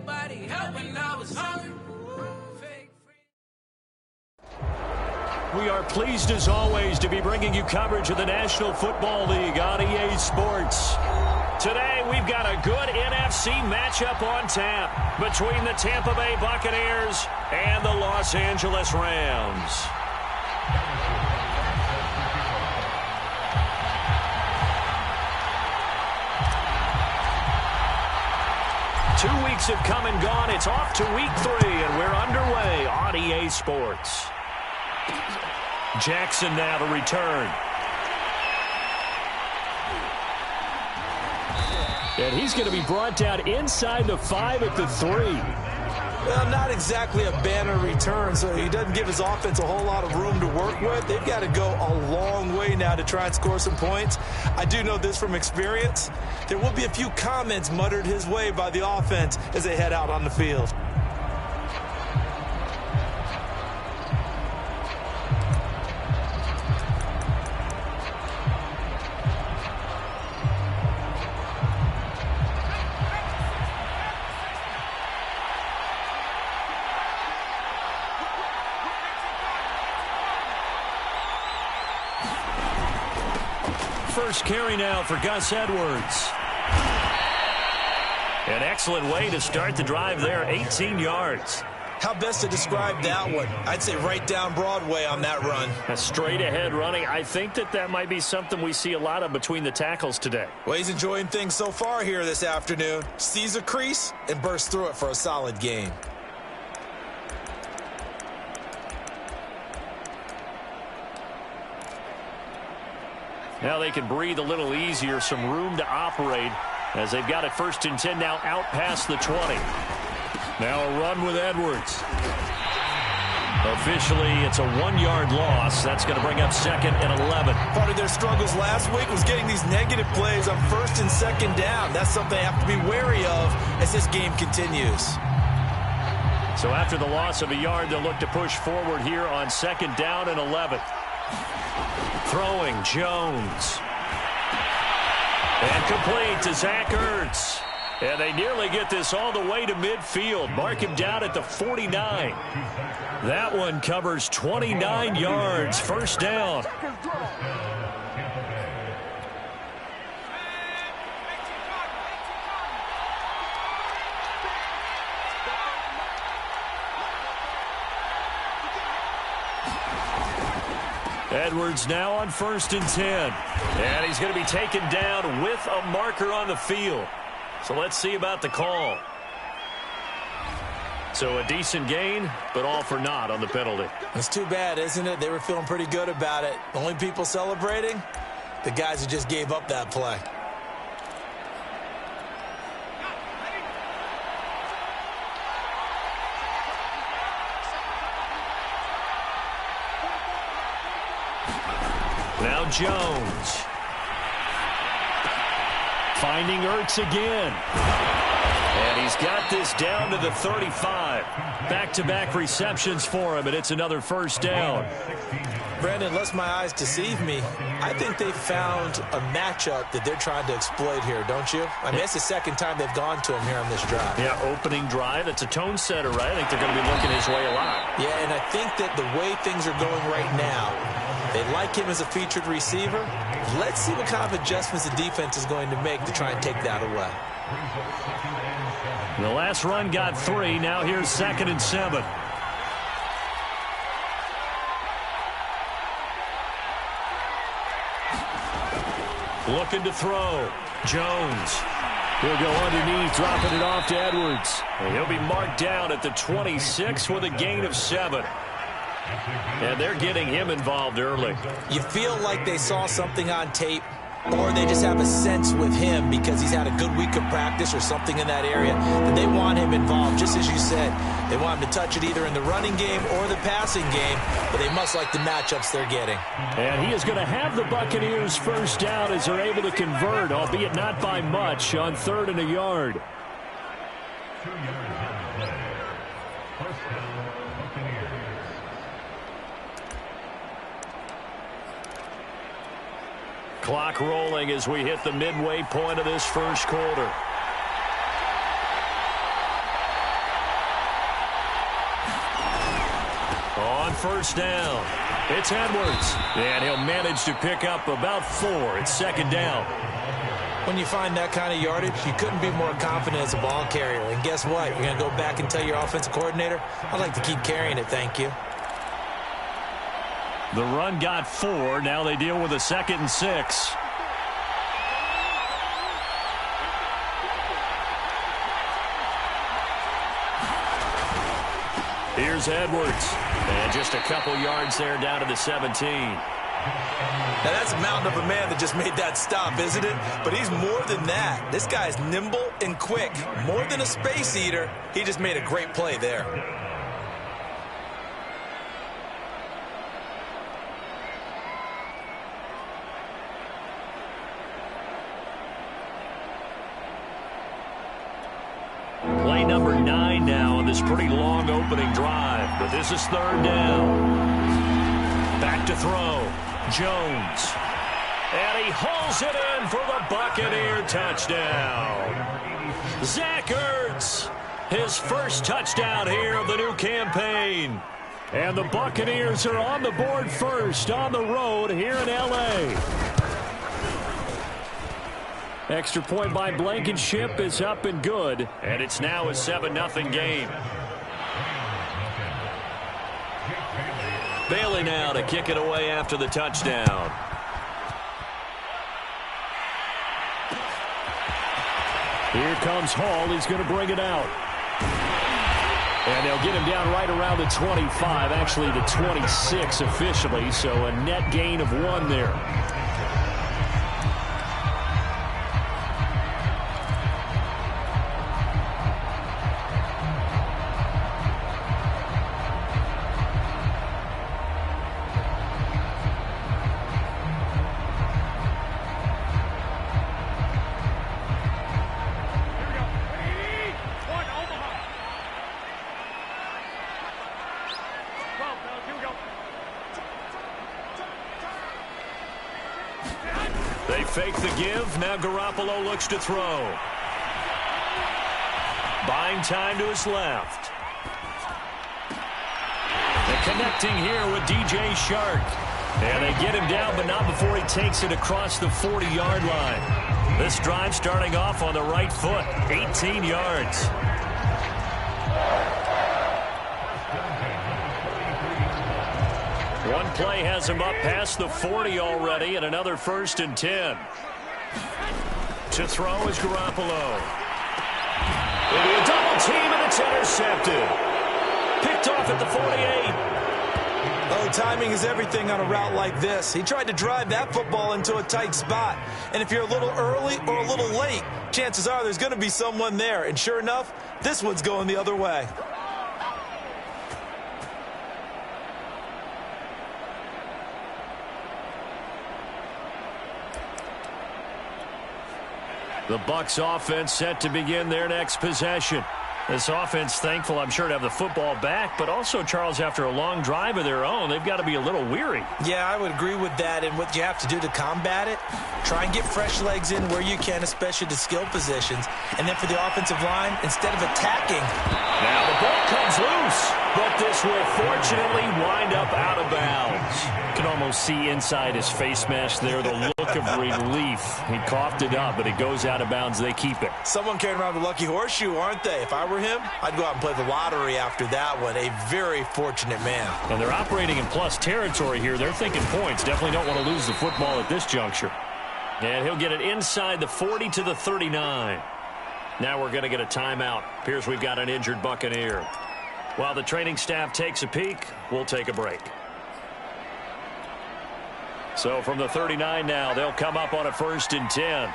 nobody help when I was hungry. We are pleased as always to be bringing you coverage of the National Football League on EA Sports. Today we've got a good NFC matchup on tap between the Tampa Bay Buccaneers and the Los Angeles Rams. Two weeks have come and gone. It's off to week 3, and we're underway on EA Sports. Jackson now to return. And he's going to be brought down inside the 5 at the 3. Well, not exactly a banner return, so he doesn't give his offense a whole lot of room to work with. They've got to go a long way now to try and score some points. I do know this from experience. There will be a few comments muttered his way by the offense as they head out on the field. First carry now for Gus Edwards. An excellent way to start the drive there, 18 yards. How best to describe that one? I'd say right down Broadway on that run. A straight ahead running. I think that might be something we see a lot of between the tackles today. Well, he's enjoying things so far here this afternoon. Sees a crease and bursts through it for a solid gain. Now they can breathe a little easier, some room to operate as they've got it 1st and 10 now out past the 20. Now a run with Edwards. Officially, it's a 1-yard loss. That's going to bring up 2nd and 11. Part of their struggles last week was getting these negative plays on 1st and 2nd down. That's something they have to be wary of as this game continues. So after the loss of a yard, they'll look to push forward here on 2nd down and 11. Throwing Jones. And complete to Zach Ertz. And they nearly get this all the way to midfield. Mark him down at the 49. That one covers 29 yards. 1st down. Edwards now on 1st and 10. And he's going to be taken down with a marker on the field. So let's see about the call. So a decent gain, but all for naught on the penalty. It's too bad, isn't it? They were feeling pretty good about it. The only people celebrating, the guys who just gave up that play. Now Jones. Finding Ertz again. And he's got this down to the 35. Back-to-back receptions for him, and it's another 1st down. Brandon, unless my eyes deceive me, I think they found a matchup that they're trying to exploit here, don't you? I mean, it's the 2nd time they've gone to him here on this drive. Yeah, opening drive. It's a tone setter, right? I think they're going to be looking his way a lot. Yeah, and I think that the way things are going right now, they like him as a featured receiver. Let's see what kind of adjustments the defense is going to make to try and take that away. The last run got 3. Now here's 2nd and 7. Looking to throw. Jones will go underneath, dropping it off to Edwards. And he'll be marked down at the 26 with a gain of 7. And they're getting him involved early. You feel like they saw something on tape, or they just have a sense with him because he's had a good week of practice or something in that area that they want him involved. Just as you said, they want him to touch it either in the running game or the passing game, but they must like the matchups they're getting. And he is going to have the Buccaneers 1st down as they're able to convert, albeit not by much, on 3rd and a yard. Clock rolling as we hit the midway point of this 1st quarter. first down. It's Edwards, and he'll manage to pick up about 4. It's second down. When you find that kind of yardage, you couldn't be more confident as a ball carrier. And guess what? You're going to go back and tell your offensive coordinator, I'd like to keep carrying it, thank you. The run got 4. Now they deal with a 2nd and 6. Here's Edwards. And just a couple yards there down to the 17. Now that's a mountain of a man that just made that stop, isn't it? But he's more than that. This guy's nimble and quick. More than a space eater. He just made a great play there. Play number 9 now on this pretty long opening drive. But this is 3rd down. Back to throw. Jones. And he hauls it in for the Buccaneer touchdown. Zach Ertz, his first touchdown here of the new campaign. And the Buccaneers are on the board first on the road here in L.A. Extra point by Blankenship is up and good. And it's now a 7-0 game. Bailey now to kick it away after the touchdown. Here comes Hall. He's going to bring it out. And they'll get him down right around the 25, actually the 26 officially, so a net gain of 1 there. They fake the give. Now Garoppolo looks to throw. Buying time to his left. And connecting here with DJ Shark. And they get him down, but not before he takes it across the 40-yard line. This drive starting off on the right foot. 18 yards. One play has him up past the 40 already, and another 1st and 10. To throw is Garoppolo. It'll be a double team, and it's intercepted. Picked off at the 48. Oh, timing is everything on a route like this. He tried to drive that football into a tight spot. And if you're a little early or a little late, chances are there's going to be someone there. And sure enough, this one's going the other way. The Bucs offense set to begin their next possession. This offense thankful, I'm sure, to have the football back, but also, Charles, after a long drive of their own, they've got to be a little weary. Yeah, I would agree with that, and what you have to do to combat it, try and get fresh legs in where you can, especially to skill positions, and then for the offensive line, instead of attacking. Now the ball comes loose, but this will fortunately wind up out of bounds. You can almost see inside his face mask there the look of relief. He coughed it up, but it goes out of bounds. They keep it. Someone carrying around the lucky horseshoe, aren't they? If I were him, I'd go out and play the lottery after that one. A very fortunate man. And they're operating in plus territory here. They're thinking points. Definitely don't want to lose the football at this juncture. And he'll get it inside the 40 to the 39. Now we're going to get a timeout. Appears we've got an injured Buccaneer. While the training staff takes a peek, we'll take a break. So from the 39 now, they'll come up on a 1st and 10.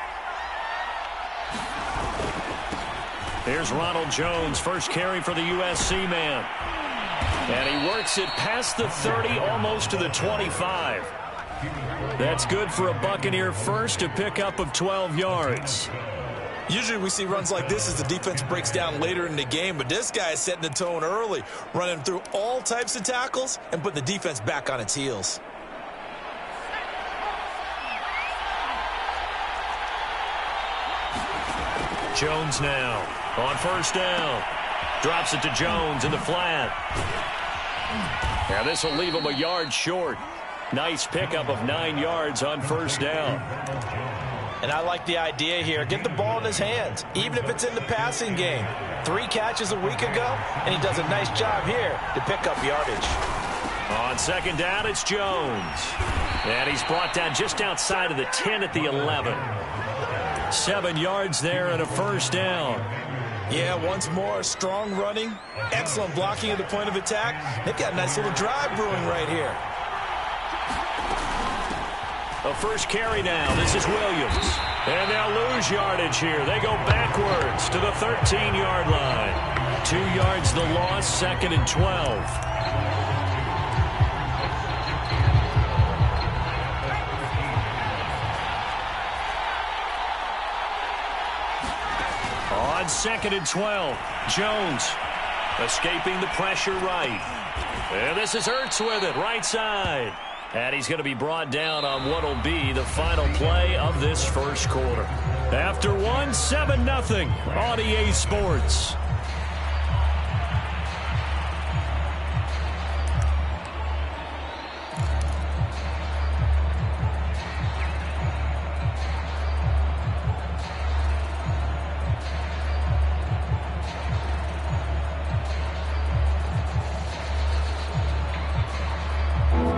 Here's Ronald Jones, first carry for the USC man. And he works it past the 30, almost to the 25. That's good for a Buccaneer first, a pickup of 12 yards. Usually we see runs like this as the defense breaks down later in the game, but this guy is setting the tone early, running through all types of tackles and putting the defense back on its heels. Jones now on 1st down. Drops it to Jones in the flat. Now this will leave him a yard short. Nice pickup of 9 yards on first down. And I like the idea here. Get the ball in his hands, even if it's in the passing game. 3 catches a week ago, and he does a nice job here to pick up yardage. On second down, it's Jones. And he's brought down just outside of the 10 at the 11. 7 yards there and a first down. Yeah, once more, strong running, excellent blocking at the point of attack. They've got a nice little drive brewing right here. A first carry now. This is Williams. And they'll lose yardage here. They go backwards to the 13-yard line. 2 yards the loss, second and 12. On second and 12, Jones escaping the pressure right. And this is Ertz with it, right side. And he's going to be brought down on what will be the final play of this first quarter. After one, 7-0 on EA Sports.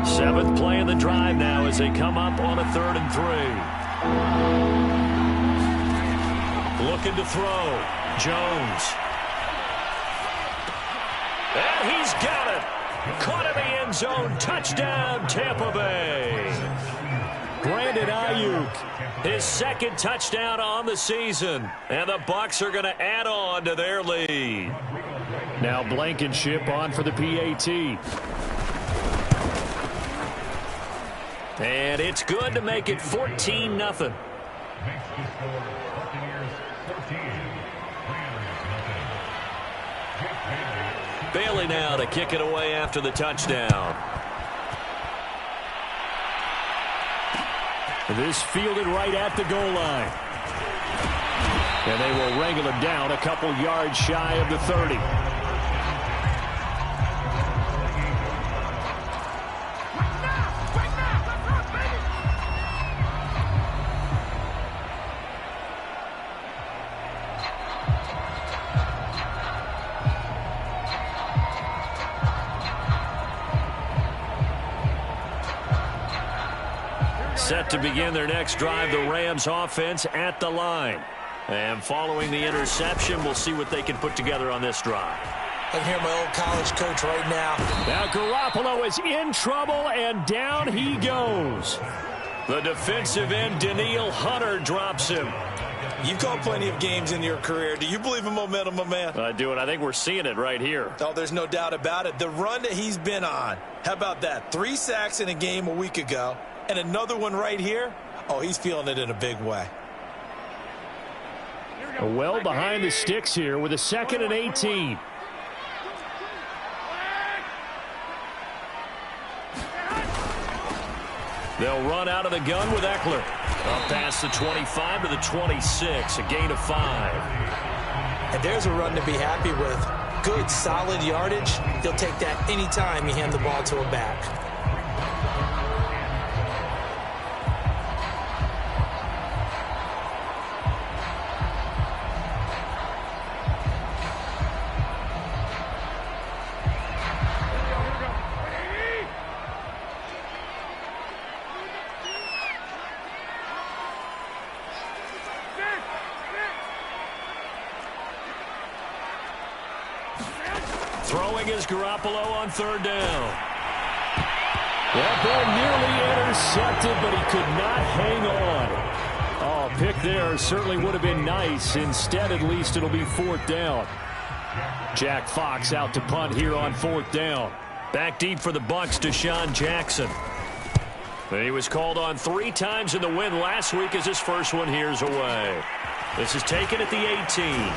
Seventh play of the drive now as they come up on a 3rd and 3. Looking to throw. Jones. And he's got it. Caught in the end zone. Touchdown, Tampa Bay. Brandon Ayuk, his second touchdown on the season. And the Bucs are going to add on to their lead. Now Blankenship on for the PAT. And it's good to make it 14-0. Bailey now to kick it away after the touchdown. This fielded right at the goal line. And they will wrangle him down a couple yards shy of the 30. Set to begin their next drive, the Rams offense at the line. And following the interception, we'll see what they can put together on this drive. I can hear my old college coach right now. Now Garoppolo is in trouble, and down he goes. The defensive end, Danielle Hunter, drops him. You've called plenty of games in your career. Do you believe in momentum, my man? I do, and I think we're seeing it right here. Oh, there's no doubt about it. The run that he's been on. How about that? 3 sacks in a game a week ago. And another one right here. Oh, he's feeling it in a big way. Well behind the sticks here with a 2nd and 18. They'll run out of the gun with Eckler. Up past the 25 to the 26, a gain of 5. And there's a run to be happy with. Good, solid yardage. He'll take that anytime you hand the ball to a back. Throwing is Garoppolo on 3rd down. That ball nearly intercepted, but he could not hang on. Oh, pick there certainly would have been nice. Instead, at least it'll be 4th down. Jack Fox out to punt here on 4th down. Back deep for the Bucs, Deshaun Jackson. He was called on 3 times in the win last week as his first one here's away. This is taken at the 18.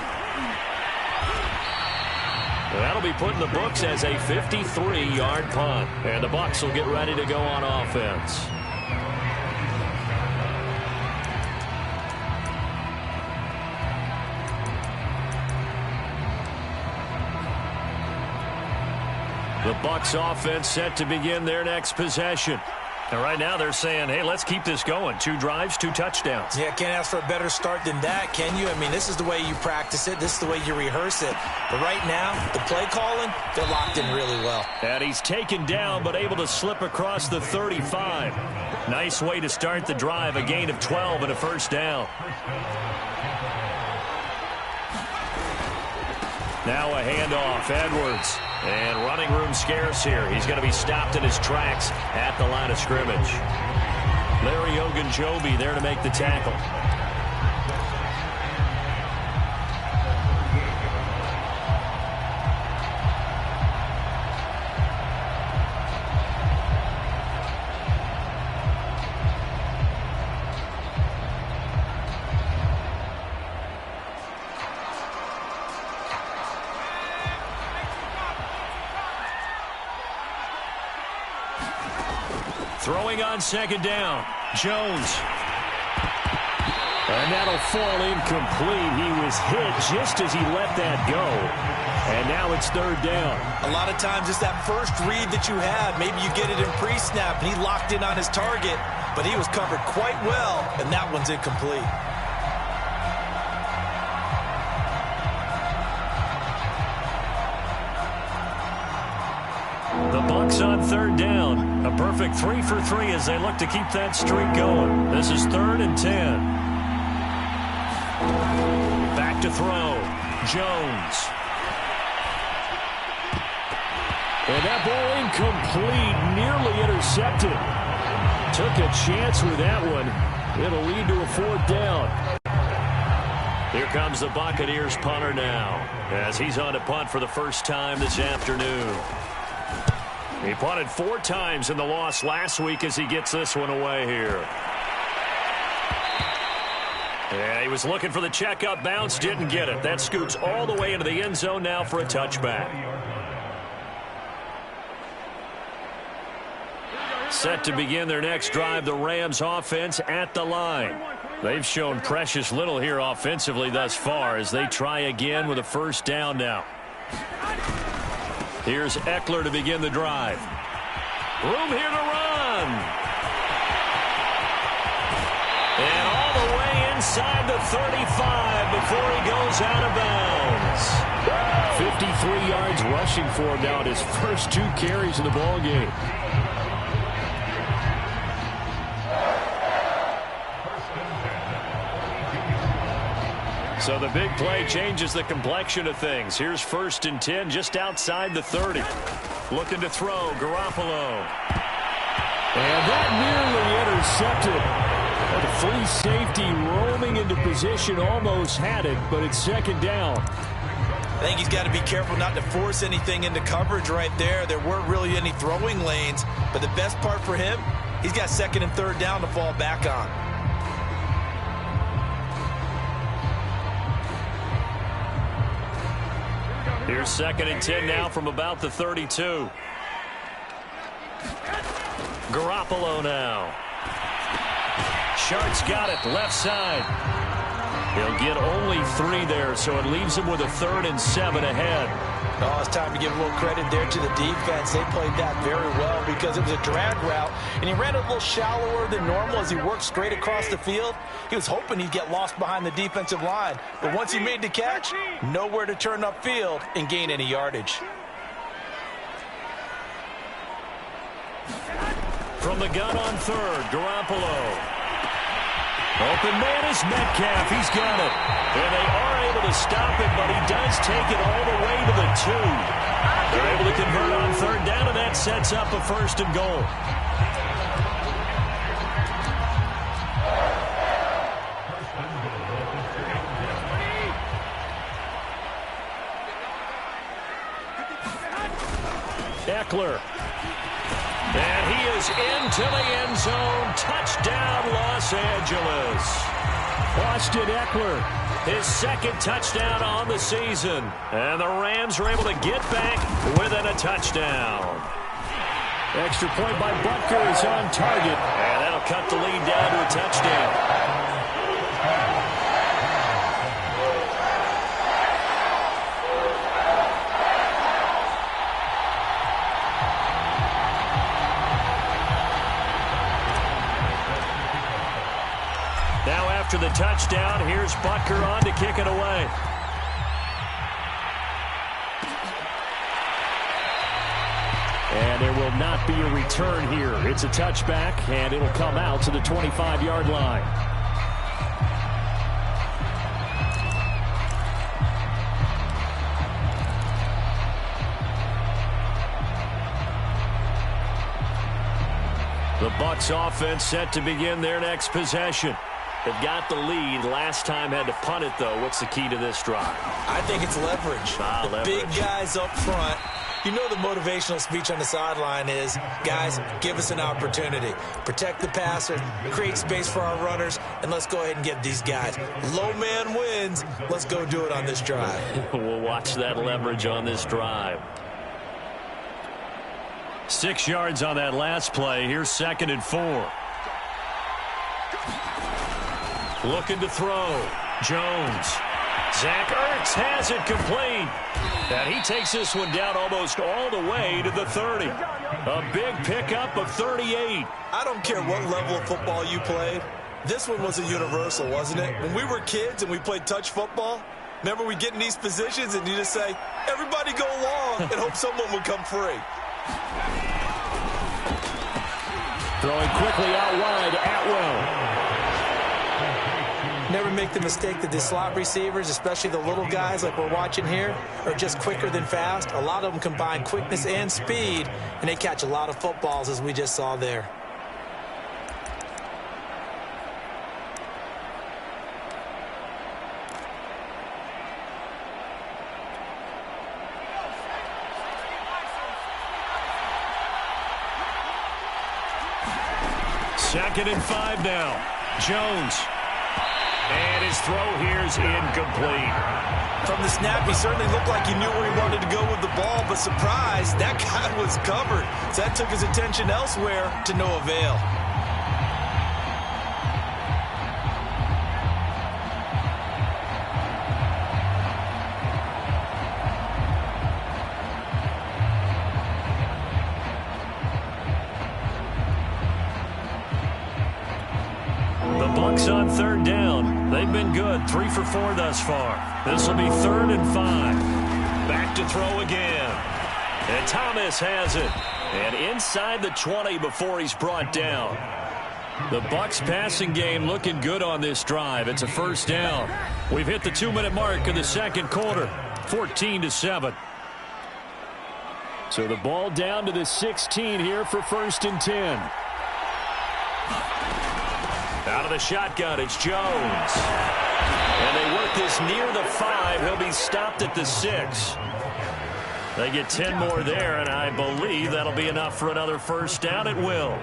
That'll be put in the books as a 53-yard punt. And the Bucs will get ready to go on offense. The Bucs offense set to begin their next possession. And right now they're saying, hey, let's keep this going. 2 drives, 2 touchdowns. Yeah, can't ask for a better start than that, can you? I mean, this is the way you practice it. This is the way you rehearse it. But right now, the play calling, they're locked in really well. And he's taken down but able to slip across the 35. Nice way to start the drive, a gain of 12 and a first down. Now a handoff, Edwards. And running room scarce here. He's going to be stopped in his tracks at the line of scrimmage. Larry Ogunjobi there to make the tackle. Throwing on second down, Jones. And that'll fall incomplete. He was hit just as he let that go. And now it's third down. A lot of times it's that first read that you have. Maybe you get it in pre-snap, and he locked in on his target, but he was covered quite well, and that one's incomplete. The Bucs on third down. A perfect 3 for 3 as they look to keep that streak going. This is 3rd and 10. Back to throw. Jones. And that ball incomplete, nearly intercepted. Took a chance with that one. It'll lead to a 4th down. Here comes the Buccaneers punter now, as he's on to punt for the first time this afternoon. He punted 4 times in the loss last week as he gets this one away here. Yeah, he was looking for the checkup bounce, didn't get it. That scoots all the way into the end zone now for a touchback. Set to begin their next drive, the Rams offense at the line. They've shown precious little here offensively thus far as they try again with a first down now. Here's Eckler to begin the drive. Room here to run. And all the way inside the 35 before he goes out of bounds. 53 yards rushing for him now in his first 2 carries of the ball game. So the big play changes the complexion of things. Here's 1st and 10 just outside the 30. Looking to throw, Garoppolo. And that nearly intercepted. And the free safety roaming into position almost had it, but it's 2nd down. I think he's got to be careful not to force anything into coverage right there. There weren't really any throwing lanes, but the best part for him, he's got 2nd and 3rd down to fall back on. Here's 2nd and 10 now from about the 32. Garoppolo now. Shark's got it, left side. He'll get only 3 there, so it leaves him with a 3rd and 7 ahead. Oh, it's time to give a little credit there to the defense. They played that very well because it was a drag route, and he ran it a little shallower than normal as he worked straight across the field. He was hoping he'd get lost behind the defensive line, but once he made the catch, nowhere to turn upfield and gain any yardage. From the gun on 3rd, Garoppolo. Open man is Metcalf. He's got it. And they are able to stop it, but he does take it all the way to the 2. They're able to convert on 3rd down, and that sets up a 1st and goal. Eckler. And he is into the end zone. Touchdown, Los Angeles. Austin Eckler, his 2nd touchdown on the season. And the Rams are able to get back within a touchdown. Extra point by Butker is on target. And that'll cut the lead down to a touchdown. after the touchdown. Here's Butker on to kick it away. And there will not be a return here. It's a touchback, and it'll come out to the 25-yard line. The Bucs offense set to begin their next possession. They've got the lead. Last time had to punt it, though. What's the key to this drive? I think it's leverage. Leverage. Big guys up front. You know the motivational speech on the sideline is, guys, give us an opportunity. Protect the passer, create space for our runners, and let's go ahead and get these guys. Low man wins. Let's go do it on this drive. We'll watch that leverage on this drive. 6 yards on that last play. Here's 2nd and 4. Looking to throw. Jones. Zach Ertz has it complete. And he takes this one down almost all the way to the 30. A big pickup of 38. I don't care what level of football you played. This one was a universal, wasn't it? When we were kids and we played touch football, remember we get in these positions and you just say, everybody go along, and hope someone would come free. Throwing quickly out wide, Atwell. Never make the mistake that the slot receivers, especially the little guys like we're watching here, are just quicker than fast. A lot of them combine quickness and speed, and they catch a lot of footballs, as we just saw there. Second and 5 now. Jones. And his throw here is incomplete. From the snap, he certainly looked like he knew where he wanted to go with the ball, but surprise, that guy was covered. So that took his attention elsewhere to no avail. On 3rd down. They've been good. 3 for 4 thus far. This will be 3rd and 5. Back to throw again. And Thomas has it. And inside the 20 before he's brought down. The Bucs passing game looking good on this drive. It's a 1st down. We've hit the 2-minute mark in the 2nd quarter. 14-7. So the ball down to the 16 here for 1st and 10. Out of the shotgun, it's Jones. And they work this near the 5. He'll be stopped at the 6. They get 10 more there, and I believe that'll be enough for another 1st down. It will.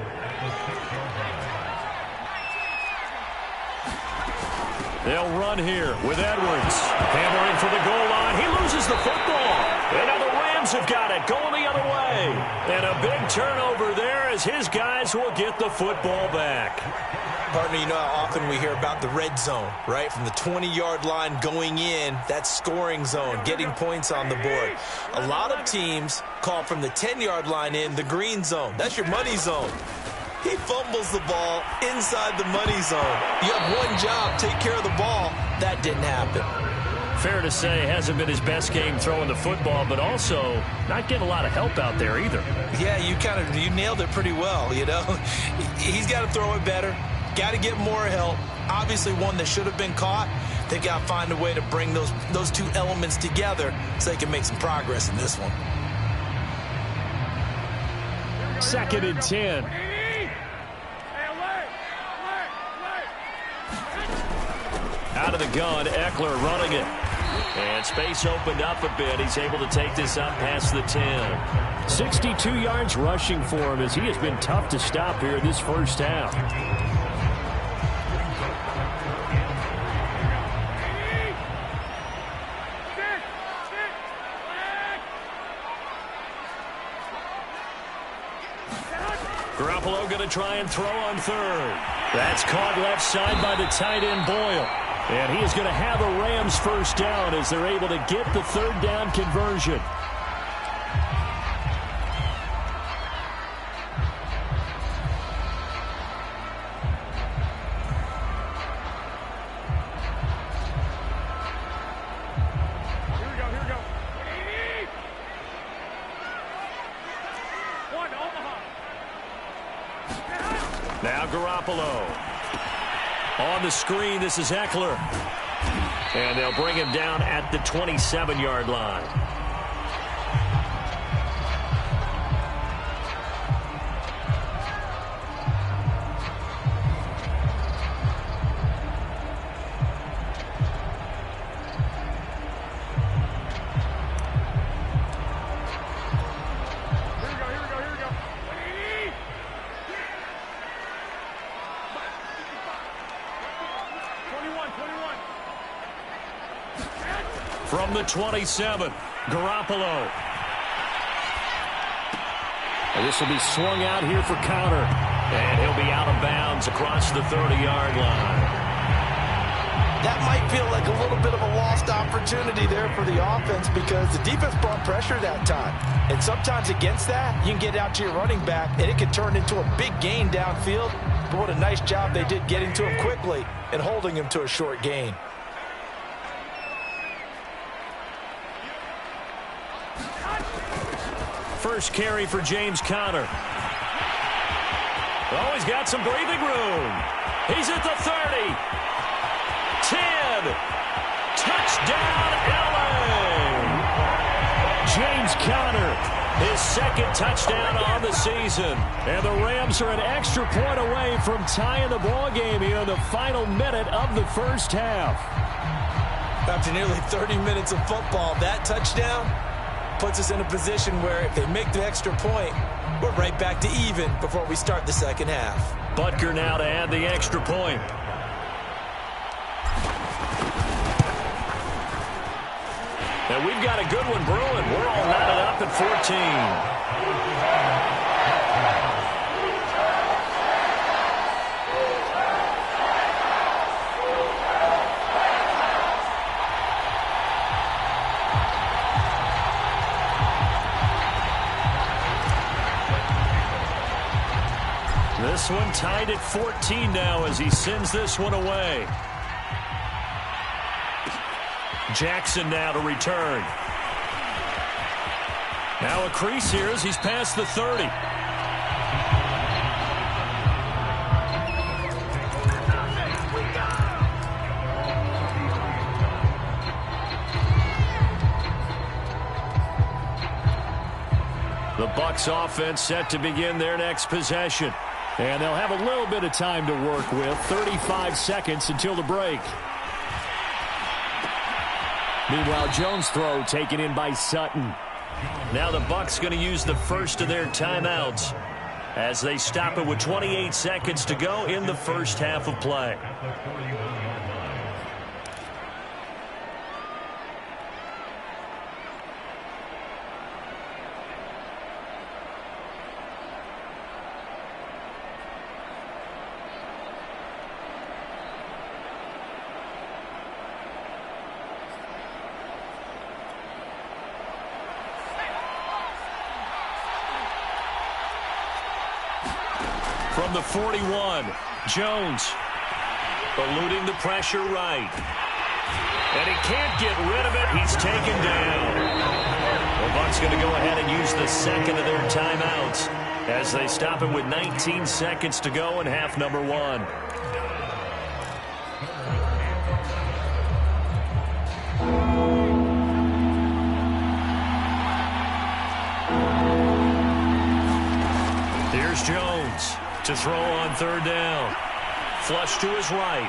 They'll run here with Edwards. Hammering for the goal line. He loses the football. And now the Rams have got it, going the other way. And a big turnover there as his guys will get the football back. Partner, you know how often we hear about the red zone, right? From the 20-yard line going in, that's scoring zone, getting points on the board. A lot of teams call from the 10-yard line in the green zone. That's your money zone. He fumbles the ball inside the money zone. You have one job, take care of the ball. That didn't happen. Fair to say, hasn't been his best game throwing the football, but also not getting a lot of help out there either. Yeah, you nailed it pretty well, you know. He's got to throw it better. Got to get more help. Obviously one that should have been caught. They got to find a way to bring those two elements together so they can make some progress in this one. 2nd and 10. Out of the gun, Eckler running it. And space opened up a bit. He's able to take this up past the 10. 62 yards rushing for him as he has been tough to stop here this 1st half. Garoppolo going to try and throw on 3rd. That's caught left side by the tight end Boyle. And he is going to have a Rams 1st down as they're able to get the 3rd down conversion. Now Garoppolo. On the screen, this is Eckler. And they'll bring him down at the 27-yard line. From the 27, Garoppolo. And this will be swung out here for counter. And he'll be out of bounds across the 30-yard line. That might feel like a little bit of a lost opportunity there for the offense because the defense brought pressure that time. And sometimes against that, you can get out to your running back, and it can turn into a big gain downfield. But what a nice job they did getting to him quickly and holding him to a short gain. First carry for James Conner. Oh, he's got some breathing room. He's at the 30. 10. Touchdown, LA. James Conner, his second touchdown on the season. And the Rams are an extra point away from tying the ball game here in the final minute of the first half. After nearly 30 minutes of football, that touchdown puts us in a position where if they make the extra point, we're right back to even before we start the second half. Butker now to add the extra point. And we've got a good one brewing. We're all knotted up at 14. This one tied at 14 now as he sends this one away. Jackson now to return. Now a crease here as he's past the 30. The Bucs offense set to begin their next possession. And they'll have a little bit of time to work with. 35 seconds until the break. Meanwhile, Jones' throw taken in by Sutton. Now the Bucs going to use the first of their timeouts as they stop it with 28 seconds to go in the first half of play. From the 41, Jones eluding the pressure right. And he can't get rid of it. He's taken down. The Bucs going to go ahead and use the second of their timeouts as they stop it with 19 seconds to go in half number one. Here's Jones to throw on third down. Flush to his right.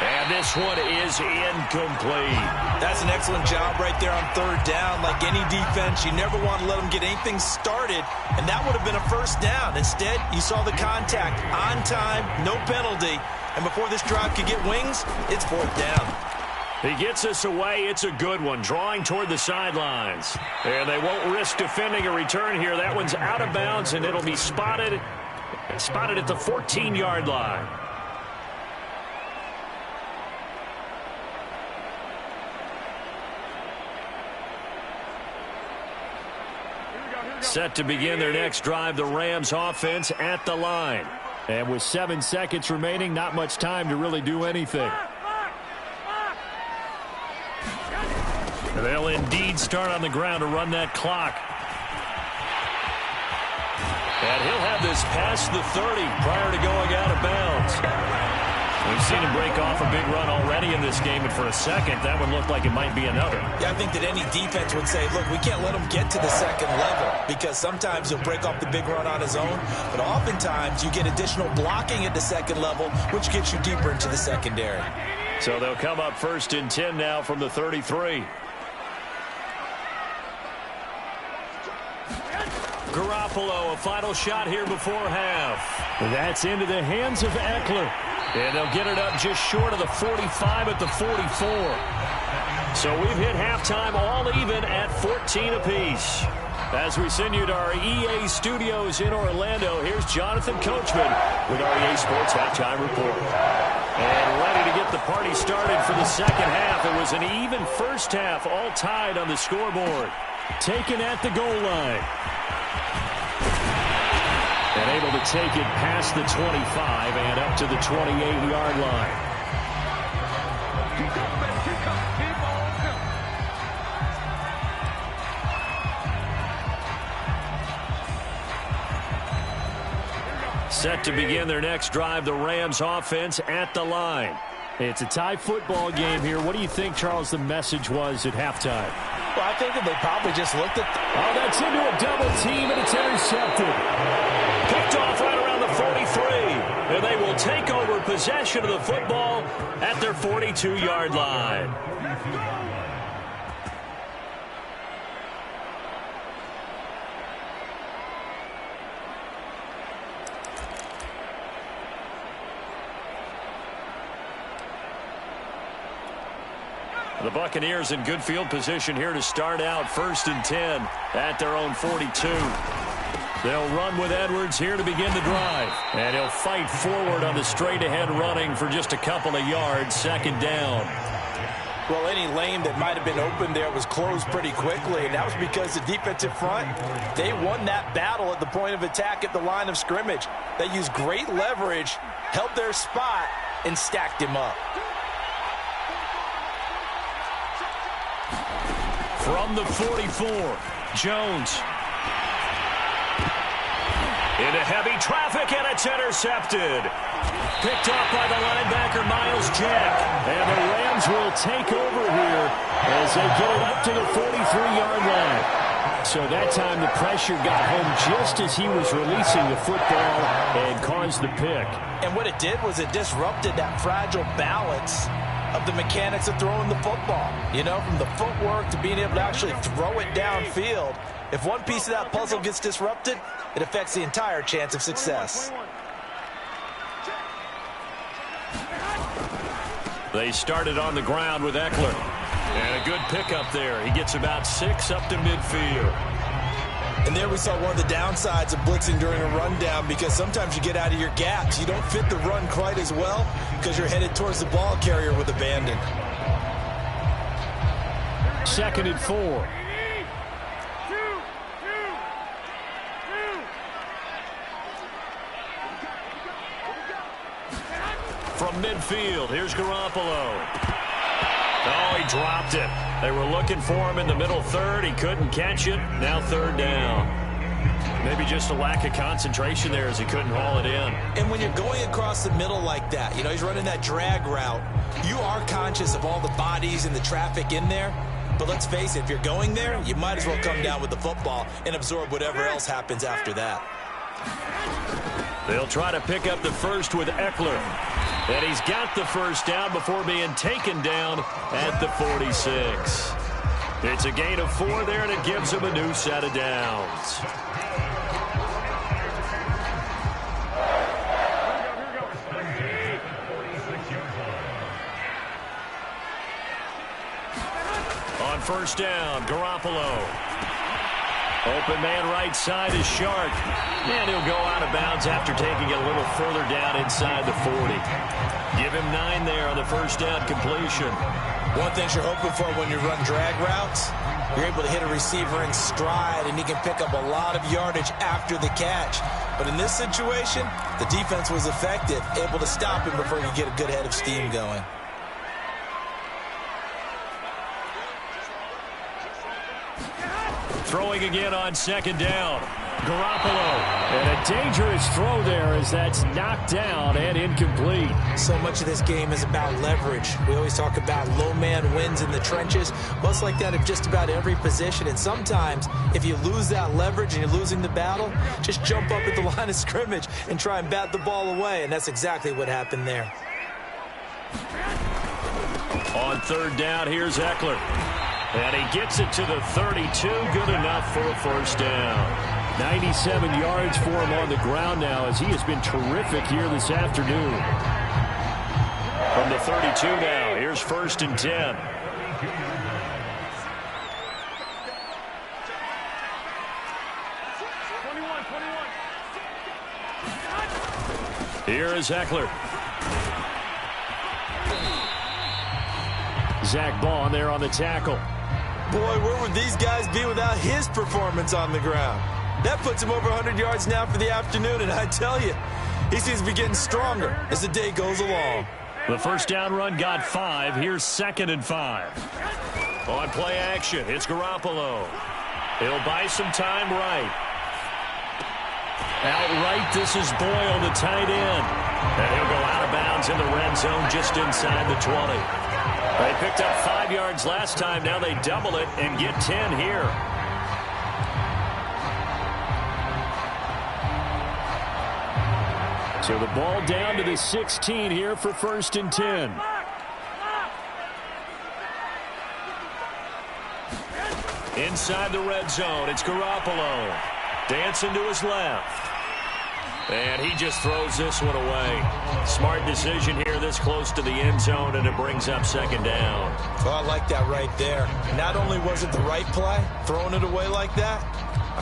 And this one is incomplete. That's an excellent job right there on third down. Like any defense, you never want to let them get anything started, and that would have been a first down. Instead, you saw the contact on time, no penalty, and before this drive could get wings, it's fourth down. He gets us away. It's a good one, drawing toward the sidelines. And they won't risk defending a return here. That one's out of bounds, and it'll be spotted at the 14-yard line. Set to begin their next drive, the Rams offense at the line. And with 7 seconds remaining, not much time to really do anything. And they'll indeed start on the ground to run that clock. And he'll have this past the 30 prior to going out of bounds. We've seen him break off a big run already in this game, and for a second, that one looked like it might be another. Yeah, I think that any defense would say, look, we can't let him get to the second level, because sometimes he'll break off the big run on his own, but oftentimes you get additional blocking at the second level, which gets you deeper into the secondary. So they'll come up 1st and 10 now from the 33. Garoppolo, a final shot here before half. That's into the hands of Eckler. And they'll get it up just short of the 45 at the 44. So we've hit halftime all even at 14 apiece. As we send you to our EA studios in Orlando, here's Jonathan Coachman with our EA Sports Halftime Report. And ready to get the party started for the second half. It was an even first half, all tied on the scoreboard. Taken at the goal line. And able to take it past the 25 and up to the 28-yard line. Set to begin their next drive, the Rams offense at the line. It's a tie football game here. What do you think, Charles, the message was at halftime? Well, I think that they probably just looked at... Oh, that's into a double team, and it's intercepted. Picked off right around the 43. And they will take over possession of the football at their 42-yard line. The Buccaneers in good field position here to start out 1st and 10 at their own 42. They'll run with Edwards here to begin the drive. And he'll fight forward on the straight-ahead running for just a couple of yards, 2nd down. Well, any lane that might have been open there was closed pretty quickly, and that was because the defensive front, they won that battle at the point of attack at the line of scrimmage. They used great leverage, held their spot, and stacked him up. From the 44, Jones. Into heavy traffic, and it's intercepted. Picked off by the linebacker, Miles Jack. And the Rams will take over here as they get it up to the 43-yard line. So that time the pressure got home just as he was releasing the football and caused the pick. And what it did was it disrupted that fragile balance of the mechanics of throwing the football. You know, from the footwork to being able to actually throw it downfield. If one piece of that puzzle gets disrupted, it affects the entire chance of success. They started on the ground with Eckler. And a good pickup there. He gets about 6 up to midfield. And there we saw one of the downsides of blitzing during a rundown, because sometimes you get out of your gaps. You don't fit the run quite as well because you're headed towards the ball carrier with abandon. 2nd and 4. From midfield, here's Garoppolo. Oh, he dropped it. They were looking for him in the middle third. He couldn't catch it. Now 3rd down. Maybe just a lack of concentration there as he couldn't haul it in. And when you're going across the middle like that, you know, he's running that drag route, you are conscious of all the bodies and the traffic in there. But let's face it, if you're going there, you might as well come down with the football and absorb whatever else happens after that. They'll try to pick up the first with Eckler. And he's got the 1st down before being taken down at the 46. It's a gain of 4 there, and it gives him a new set of downs. On 1st down, Garoppolo. Open man right side is Shark. And he'll go out of bounds after taking it a little further down inside the 40. Give him 9 there on the 1st down completion. One thing you're hoping for when you run drag routes, you're able to hit a receiver in stride, and he can pick up a lot of yardage after the catch. But in this situation, the defense was effective, able to stop him before he could get a good head of steam going. Throwing again on 2nd down. Garoppolo. And a dangerous throw there as that's knocked down and incomplete. So much of this game is about leverage. We always talk about low man wins in the trenches. Well, it's like that in just about every position. And sometimes, if you lose that leverage and you're losing the battle, just jump up at the line of scrimmage and try and bat the ball away. And that's exactly what happened there. On third down, here's Eckler. And he gets it to the 32. Good enough for a first down. 97 yards for him on the ground now as he has been terrific here this afternoon. From the 32 now, here's first and 10. Here is Eckler. Zach Bond there on the tackle. Boy, where would these guys be without his performance on the ground? That puts him over 100 yards now for the afternoon, and I tell you, he seems to be getting stronger as the day goes along. The first down run got 5. Here's second and 5. On play action, it's Garoppolo. He'll buy some time right. Outright, this is Boyle, the tight end. And he'll go out of bounds in the red zone just inside the 20. They picked up 5 yards last time. Now they double it and get 10 here. So the ball down to the 16 here for first and 10. Inside the red zone, it's Garoppolo. Dancing to his left. And he just throws this one away. Smart decision here this close to the end zone, and it brings up second down. Well, I like that right there. Not only was it the right play, throwing it away like that,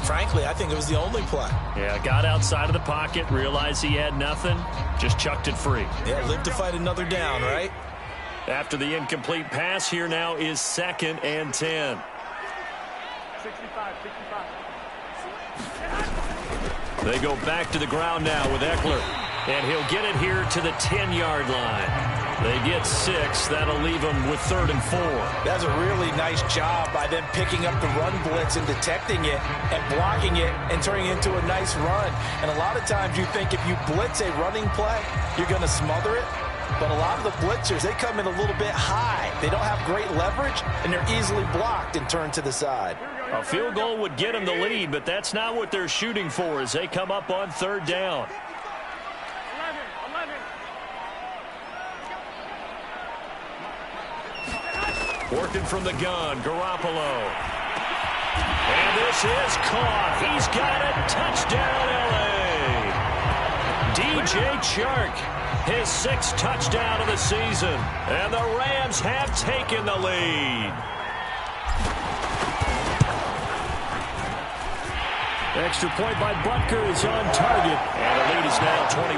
frankly, I think it was the only play. Yeah, got outside of the pocket, realized he had nothing, just chucked it free. Yeah, lived to fight another down, right? After the incomplete pass, here now is second and 10. 65. They go back to the ground now with Eckler. And he'll get it here to the 10-yard line. They get 6. That'll leave them with third and 4. That's a really nice job by them picking up the run blitz and detecting it and blocking it and turning it into a nice run. And a lot of times you think if you blitz a running play, you're going to smother it. But a lot of the blitzers, they come in a little bit high. They don't have great leverage, and they're easily blocked and turned to the side. A field goal would get them the lead, but that's not what they're shooting for as they come up on third down. 11. Working from the gun, Garoppolo. And this is caught. He's got it. Touchdown, L.A. DJ Chark, his 6th touchdown of the season. And the Rams have taken the lead. Extra point by Butker is on target. And the lead is now 21-14.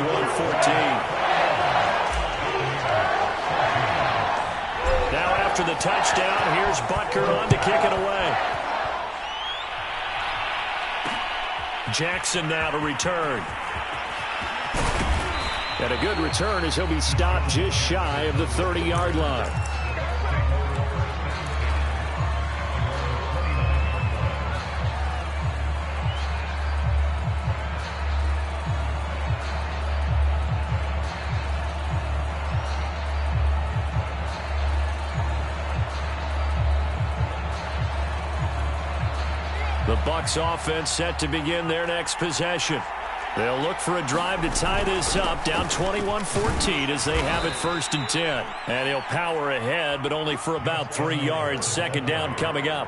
Now after the touchdown, here's Butker on to kick it away. Jackson now to return. And a good return as he'll be stopped just shy of the 30-yard line. The Bucs offense set to begin their next possession. They'll look for a drive to tie this up, down 21-14 as they have it first and 10. And he'll power ahead, but only for about 3 yards. Second down coming up.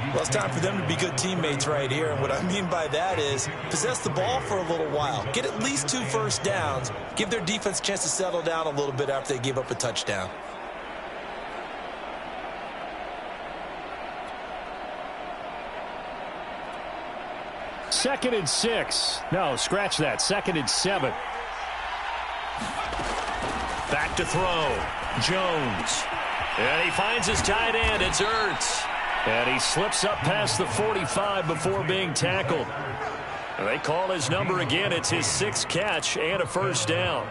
Well, it's time for them to be good teammates right here. And what I mean by that is possess the ball for a little while. Get at least 2 first downs. Give their defense a chance to settle down a little bit after they give up a touchdown. Second and 6. No, scratch that. Second and 7. Back to throw. Jones. And he finds his tight end. It's Ertz. And he slips up past the 45 before being tackled. And they call his number again. It's his 6th catch and a first down.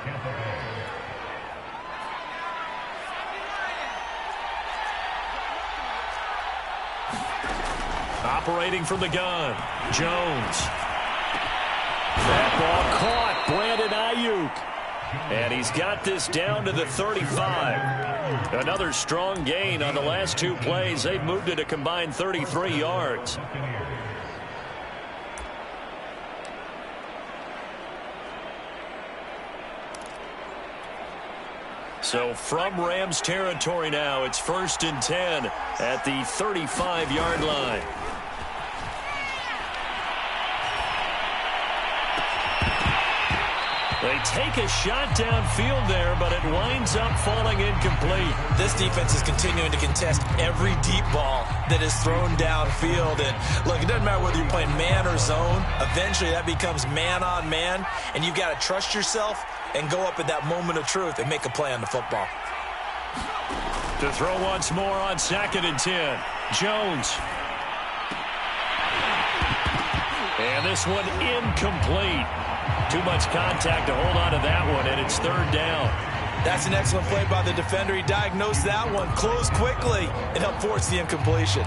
Operating from the gun, Jones. That ball caught. Brandon Ayuk. And he's got this down to the 35. Another strong gain on the last two plays. They've moved it a combined 33 yards. So from Rams territory now, it's 1st and 10 at the 35-yard line. They take a shot downfield there, but it winds up falling incomplete. This defense is continuing to contest every deep ball that is thrown downfield. And look, it doesn't matter whether you're playing man or zone. Eventually that becomes man on man, and you've got to trust yourself and go up at that moment of truth and make a play on the football. To throw once more on 2nd and 10. Jones. And this one incomplete. Too much contact to hold on to that one, and it's 3rd down. That's an excellent play by the defender. He diagnosed that one, closed quickly, and helped force the incompletion.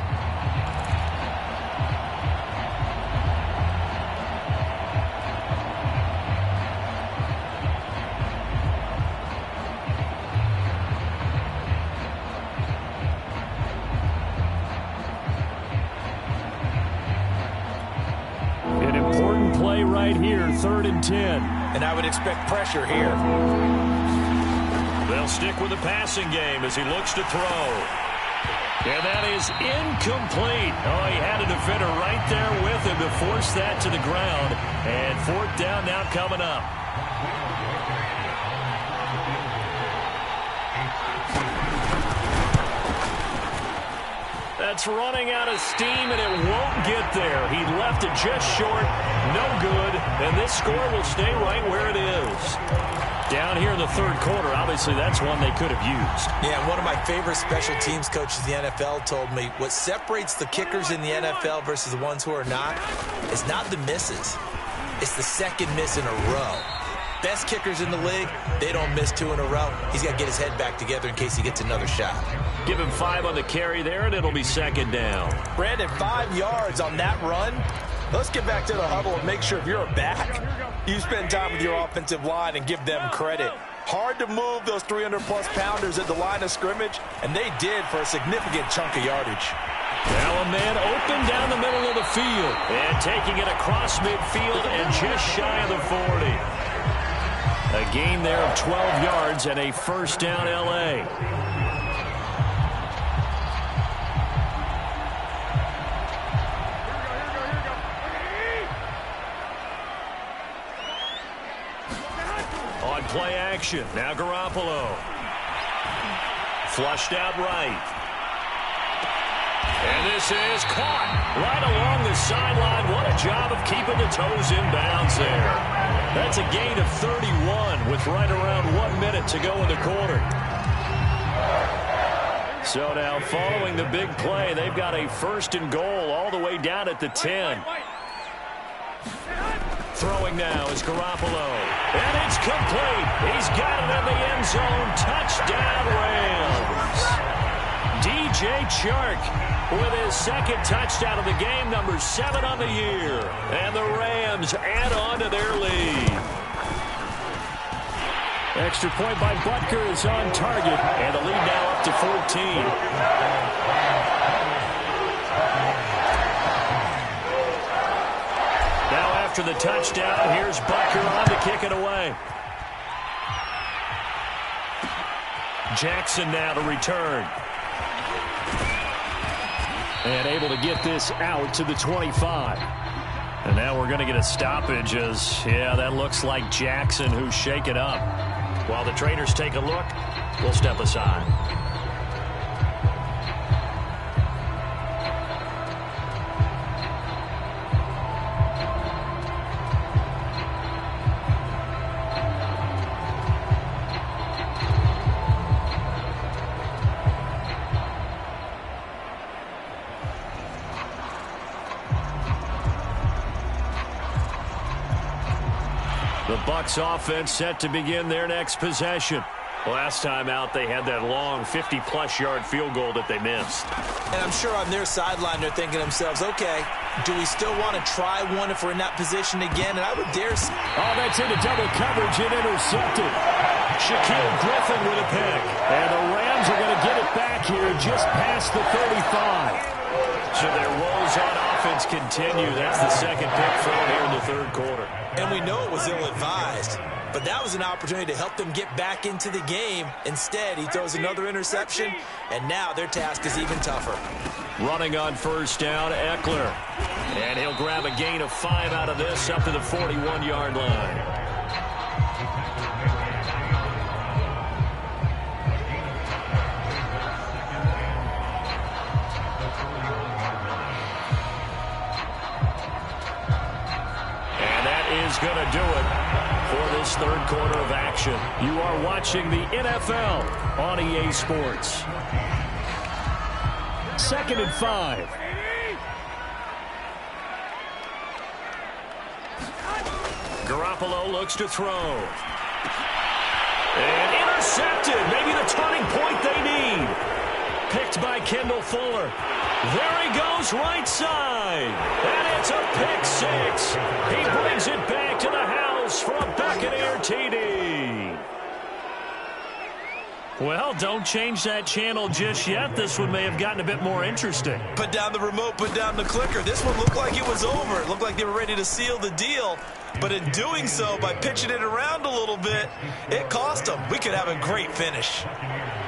Right here, 3rd and 10. And I would expect pressure here. They'll stick with the passing game as he looks to throw. And that is incomplete. Oh, he had a defender right there with him to force that to the ground. And 4th down now coming up. That's running out of steam, and it won't get there. He left it just short, no good, and this score will stay right where it is. Down here in the 3rd quarter, obviously that's one they could have used. Yeah, one of my favorite special teams coaches in the NFL told me what separates the kickers in the NFL versus the ones who are not is not the misses. It's the second miss in a row. Best kickers in the league, they don't miss 2 in a row. He's got to get his head back together in case he gets another shot. Give him 5 on the carry there, and it'll be 2nd down. Brandon, 5 yards on that run. Let's get back to the huddle and make sure if you're a back, you spend time with your offensive line and give them credit. Hard to move those 300-plus pounders at the line of scrimmage, and they did for a significant chunk of yardage. Now a man open down the middle of the field, and taking it across midfield and just shy of the 40. A gain there of 12 yards and a 1st down L.A. On play action, now Garoppolo. Flushed out right. And this is caught right along the sideline. What a job of keeping the toes in bounds there. That's a gain of 31 with right around 1 minute to go in the quarter. So now following the big play, they've got a 1st and goal all the way down at the 10. Throwing now is Garoppolo. And it's complete. He's got it in the end zone. Touchdown Rams. DJ Chark with his 2nd touchdown of the game, number 7 on the year. And the Rams add on to their lead. Extra point by Butker is on target, and the lead now up to 14. Now after the touchdown, here's Butker on to kick it away. Jackson now to return. And able to get this out to the 25. And now we're going to get a stoppage as, yeah, that looks like Jackson who's shaken up. While the trainers take a look, we'll step aside. The Bucs offense set to begin their next possession. Last time out, they had that long 50-plus yard field goal that they missed. And I'm sure on their sideline they're thinking to themselves, okay, do we still want to try one if we're in that position again? And I would dare say, oh, that's into double coverage and intercepted. Shaquille Griffin with a pick. And the Rams are going to get it back here just past the 35. So their woes on offense continue. That's the second pick thrown here in the third quarter. And we know it was ill-advised, but that was an opportunity to help them get back into the game. Instead, he throws another interception, and now their task is even tougher. Running on first down, Eckler. And he'll grab a gain of 5 out of this up to the 41-yard line. Is going to do it for this third quarter of action. You are watching the NFL on EA Sports. 2nd and 5. Garoppolo looks to throw. And intercepted. Maybe the turning point they need. Picked by Kendall Fuller. There he goes, right side. And it's a pick 6. He brings it back to the house for a Buccaneer TD. Well, don't change that channel just yet. This one may have gotten a bit more interesting. Put down the remote, put down the clicker. This one looked like it was over. It looked like they were ready to seal the deal. But in doing so, by pitching it around a little bit, it cost them. We could have a great finish.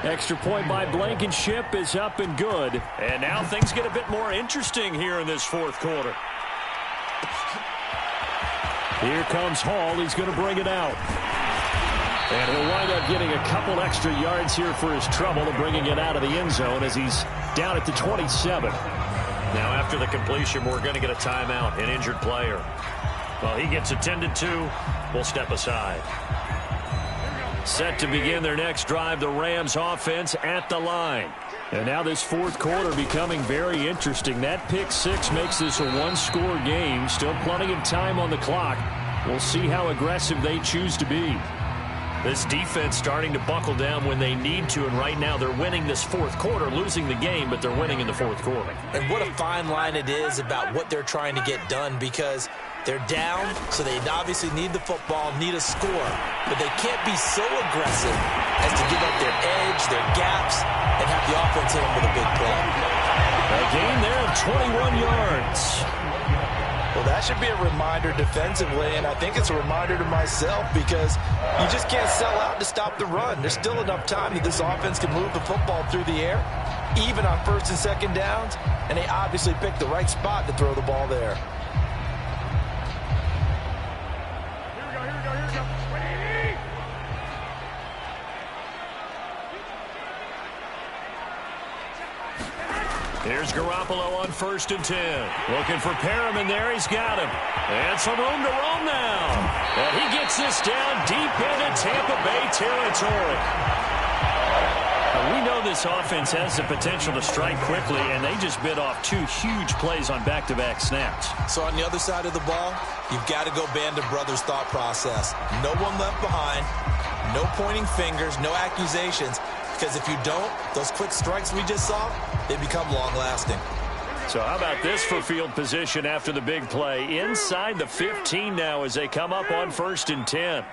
Extra point by Blankenship is up and good. And now things get a bit more interesting here in this fourth quarter. Here comes Hall. He's going to bring it out. And he'll wind up getting a couple extra yards here for his trouble and bringing it out of the end zone as he's down at the 27. Now after the completion, we're going to get a timeout, an injured player. Well, he gets attended to. We'll step aside. Set to begin their next drive, the Rams offense at the line. And now this fourth quarter becoming very interesting. That pick 6 makes this a one-score game. Still plenty of time on the clock. We'll see how aggressive they choose to be. This defense starting to buckle down when they need to, and right now they're winning this fourth quarter, losing the game, but they're winning in the fourth quarter. And what a fine line it is about what they're trying to get done, because they're down, so they obviously need the football, need a score, but they can't be so aggressive as to give up their edge, their gaps, and have the offense hit them with a big play. A gain there of 21 yards. Well, that should be a reminder defensively, and I think it's a reminder to myself, because you just can't sell out to stop the run. There's still enough time that this offense can move the football through the air, even on first and second downs, and they obviously picked the right spot to throw the ball there. Here's Garoppolo on 1st and 10. Looking for Perriman there. He's got him. And some room to roam now. And he gets this down deep into Tampa Bay territory. We know this offense has the potential to strike quickly, and they just bit off 2 huge plays on back-to-back snaps. So on the other side of the ball, you've got to go Band of Brothers thought process. No one left behind, no pointing fingers, no accusations. Because if you don't, those quick strikes we just saw, they become long-lasting. So how about this for field position after the big play? Inside the 15 now as they come up on 1st and 10.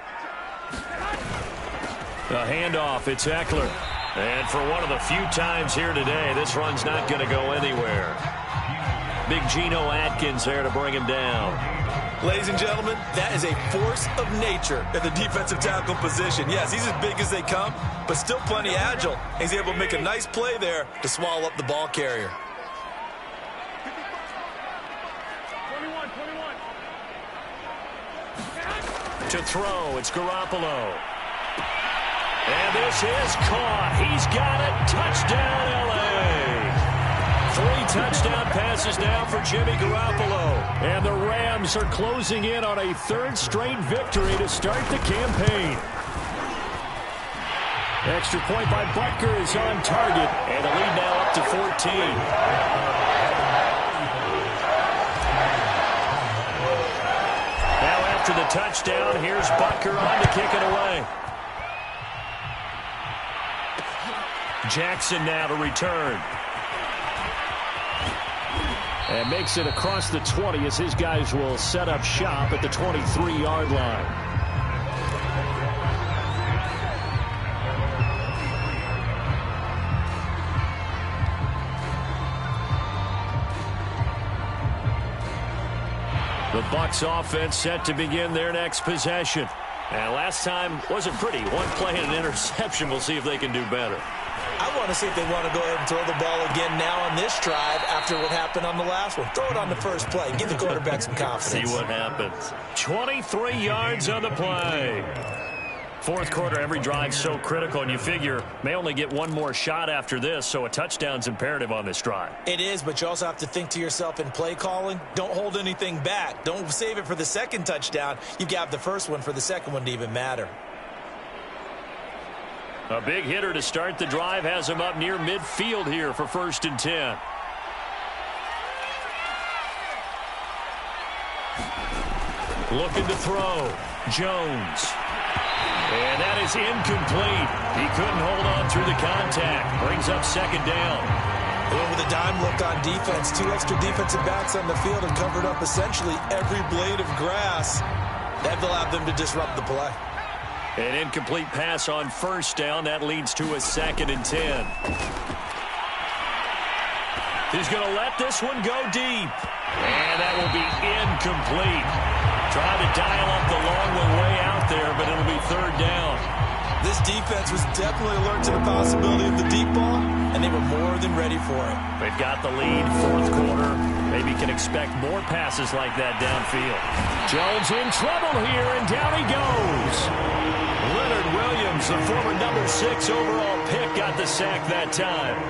The handoff, it's Eckler. And for one of the few times here today, this run's not going to go anywhere. Big Geno Atkins there to bring him down. Ladies and gentlemen, that is a force of nature at the defensive tackle position. Yes, he's as big as they come, but still plenty agile. He's able to make a nice play there to swallow up the ball carrier. 21. To throw, it's Garoppolo. And this is caught. He's got it. Touchdown, L.A. 3 touchdown passes now for Jimmy Garoppolo. And the Rams are closing in on a 3rd straight victory to start the campaign. Extra point by Butker is on target. And the lead now up to 14. Now after the touchdown, here's Butker on to kick it away. Jackson now to return. And makes it across the 20 as his guys will set up shop at the 23-yard line. The Bucs offense set to begin their next possession. And last time wasn't pretty. One play and an interception. We'll see if they can do better. I want to see if they want to go ahead and throw the ball again now on this drive after what happened on the last one. Throw it on the first play. Give the quarterback some confidence. See what happens. 23 yards on the play. Fourth quarter, every drive so critical, and you figure may only get one more shot after this, so a touchdown's imperative on this drive. It is, but you also have to think to yourself in play calling, don't hold anything back. Don't save it for the second touchdown. You've got the first one for the second one to even matter. A big hitter to start the drive has him up near midfield here for 1st and 10. Looking to throw. Jones. And that is incomplete. He couldn't hold on through the contact. Brings up 2nd down. Well, with a dime look on defense, 2 extra defensive backs on the field and covered up essentially every blade of grass. That allowed them to disrupt the play. An incomplete pass on 1st down. That leads to a 2nd and 10. He's going to let this one go deep. And that will be incomplete. Trying to dial up the long one way out there, but it'll be 3rd down. This defense was definitely alert to the possibility of the deep ball, and they were more than ready for it. They've got the lead, 4th quarter. Maybe can expect more passes like that downfield. Jones in trouble here, and down he goes. Leonard Williams, the former number 6 overall pick, got the sack that time.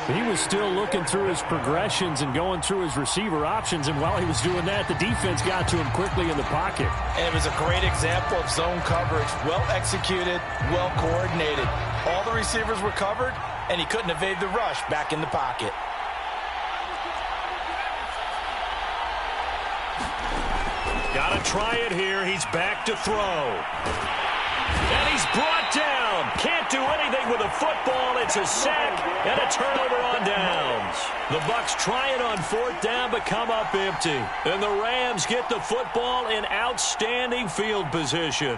He was still looking through his progressions and going through his receiver options, and while he was doing that, the defense got to him quickly in the pocket. And it was a great example of zone coverage. Well executed, well coordinated. All the receivers were covered, and he couldn't evade the rush back in the pocket. Got to try it here. He's back to throw. And he's brought down. Can't do anything with a football. It's a sack and a turnover on downs. The Bucs try it on 4th down, but come up empty. And the Rams get the football in outstanding field position.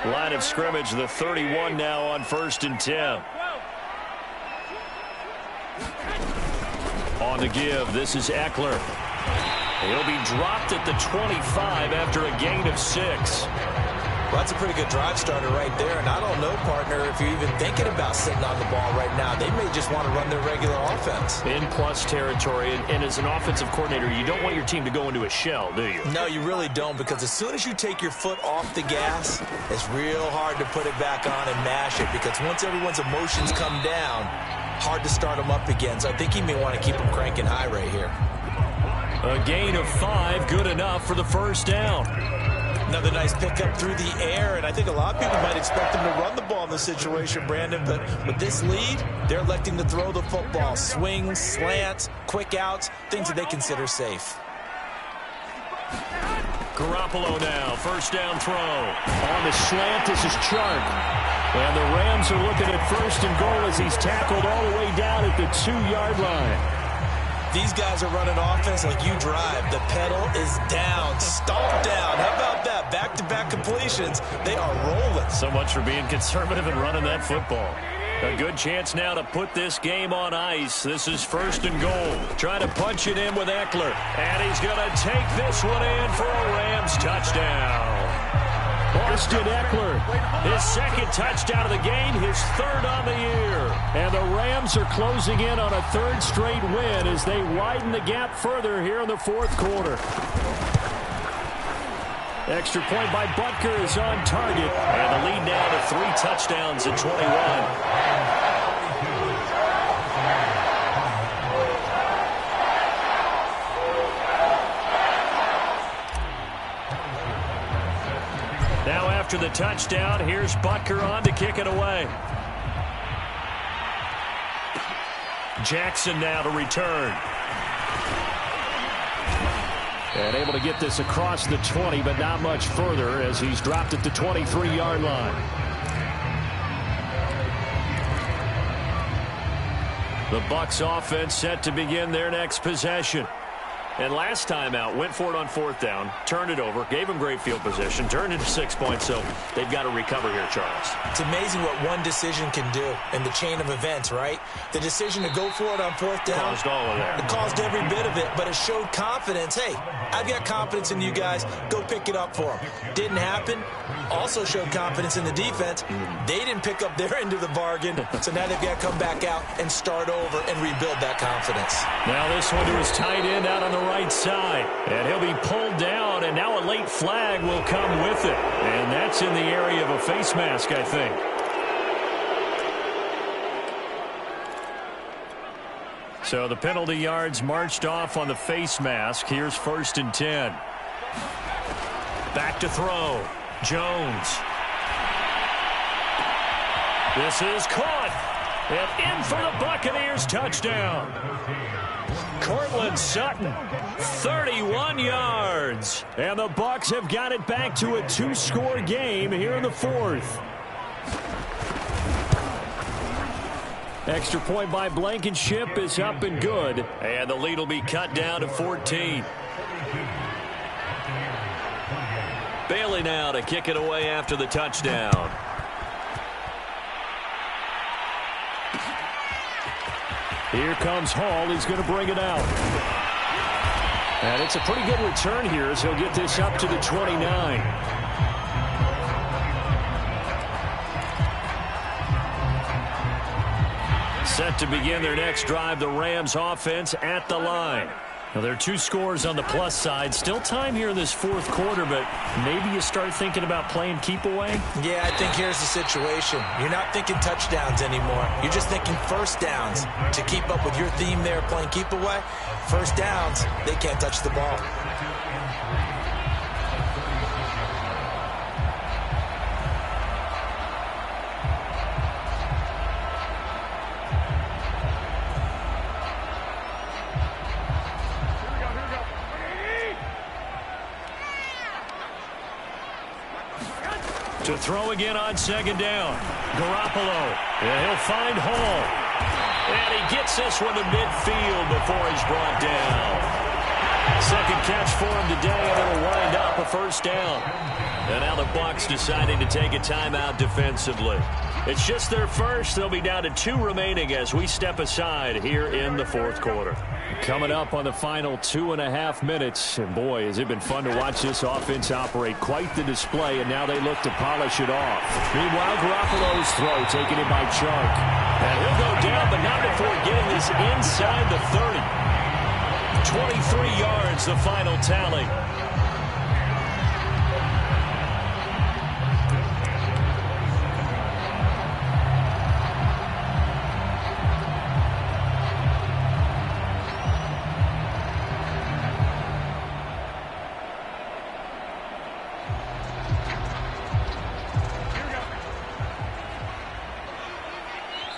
Line of scrimmage, the 31 now on 1st and 10. On the give, this is Eckler. He'll be dropped at the 25 after a gain of 6. Well, that's a pretty good drive starter right there. And I don't know, partner, if you're even thinking about sitting on the ball right now. They may just want to run their regular offense. In plus territory. And as an offensive coordinator, you don't want your team to go into a shell, do you? No, you really don't, because as soon as you take your foot off the gas, it's real hard to put it back on and mash it, because once everyone's emotions come down, hard to start them up again. So I think he may want to keep them cranking high right here. A gain of 5, good enough for the 1st down. Another nice pickup through the air, and I think a lot of people might expect him to run the ball in this situation, Brandon, but with this lead, they're electing to throw the football. Swings, slants, quick outs, things that they consider safe. Garoppolo now, 1st down throw. On the slant, this is Chark. And the Rams are looking at 1st and goal as he's tackled all the way down at the 2-yard line. These guys are running offense like you drive. The pedal is down, stomped down. How about that? Back-to-back completions. They are rolling. So much for being conservative and running that football. A good chance now to put this game on ice. This is 1st and goal. Trying to punch it in with Eckler. And he's going to take this one in for a Rams touchdown. Austin Eckler, his 2nd touchdown of the game, his 3rd on the year. And the Rams are closing in on a 3rd straight win as they widen the gap further here in the 4th quarter. Extra point by Butker is on target. And the lead now to 3 touchdowns at 21. Now after the touchdown, here's Butker on to kick it away. Jackson now to return. And able to get this across the 20, but not much further as he's dropped at the 23-yard line. The Bucs offense set to begin their next possession. And last time out, went for it on 4th down, turned it over, gave them great field position, turned into 6 points, so they've got to recover here, Charles. It's amazing what one decision can do in the chain of events, right? The decision to go for it on 4th down. Caused all of that. It caused every bit of it, but it showed confidence. Hey, I've got confidence in you guys. Go pick it up for them. Didn't happen. Also showed confidence in the defense. They didn't pick up their end of the bargain, so now they've got to come back out and start over and rebuild that confidence. Now this one to his tight end out on the right side. And he'll be pulled down, and now a late flag will come with it. And that's in the area of a face mask, I think. So the penalty yards marched off on the face mask. Here's 1st and 10. Back to throw. Jones. This is caught. And in for the Buccaneers touchdown. Cortland Sutton, 31 yards. And the Bucs have got it back to a 2-score game here in the 4th. Extra point by Blankenship is up and good. And the lead will be cut down to 14. Bailey now to kick it away after the touchdown. Here comes Hall. He's going to bring it out. And it's a pretty good return here as he'll get this up to the 29. Set to begin their next drive, the Rams offense at the line. Now, there are 2 scores on the plus side. Still time here in this 4th quarter, but maybe you start thinking about playing keep away? Yeah, I think here's the situation. You're not thinking touchdowns anymore. You're just thinking 1st downs. To keep up with your theme there, playing keep away, 1st downs, they can't touch the ball. To throw again on 2nd down. Garoppolo. And he'll find Hall. And he gets this one to midfield before he's brought down. 2nd catch for him today, and it'll wind up a 1st down. And now the Bucs deciding to take a timeout defensively. It's just their first. They'll be down to 2 remaining as we step aside here in the 4th quarter. Coming up on the final 2.5 minutes. And boy, has it been fun to watch this offense operate. Quite the display, and now they look to polish it off. Meanwhile, Garoppolo's throw taken in by Chark. And he'll go down, but not before getting this inside the 30. 23 yards, the final tally.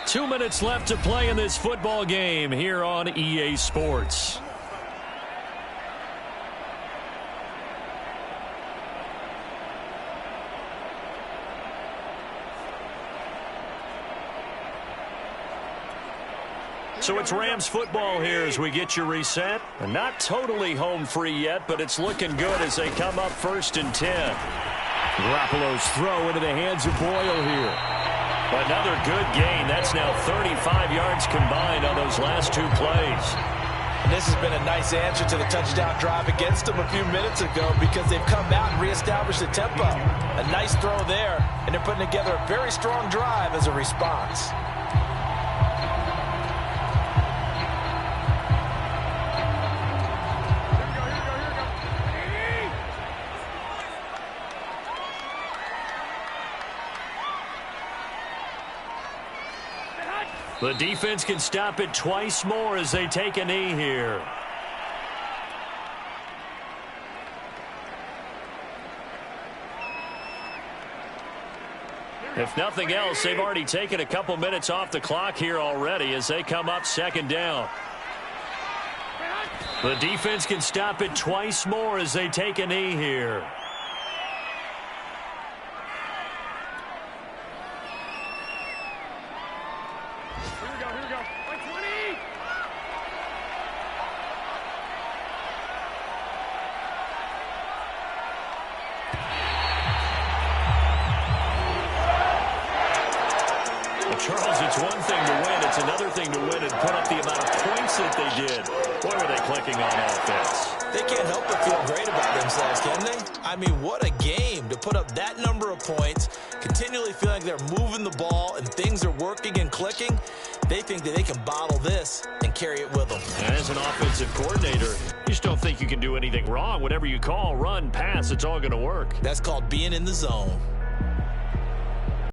Two minutes left to play in this football game here on EA Sports. So it's Rams football here as we get you reset. Not totally home free yet, but it's looking good as they come up 1st and 10. Garoppolo's throw into the hands of Boyle here. Another good gain. That's now 35 yards combined on those last 2 plays. And this has been a nice answer to the touchdown drive against them a few minutes ago because they've come out and reestablished the tempo. A nice throw there, and they're putting together a very strong drive as a response. The defense can stop it twice more as they take a knee here. If nothing else, they've already taken a couple minutes off the clock here already as they come up 2nd down. The defense can stop it twice more as they take a knee here. one thing to win. It's another thing to win and put up the amount of points that they did. Boy, were they clicking on offense. They can't help but feel great about themselves, can they? I mean, what a game to put up that number of points, continually feeling like they're moving the ball and things are working and clicking. They think that they can bottle this and carry it with them. And as an offensive coordinator, you just don't think you can do anything wrong. Whatever you call, run, pass, it's all going to work. That's called being in the zone.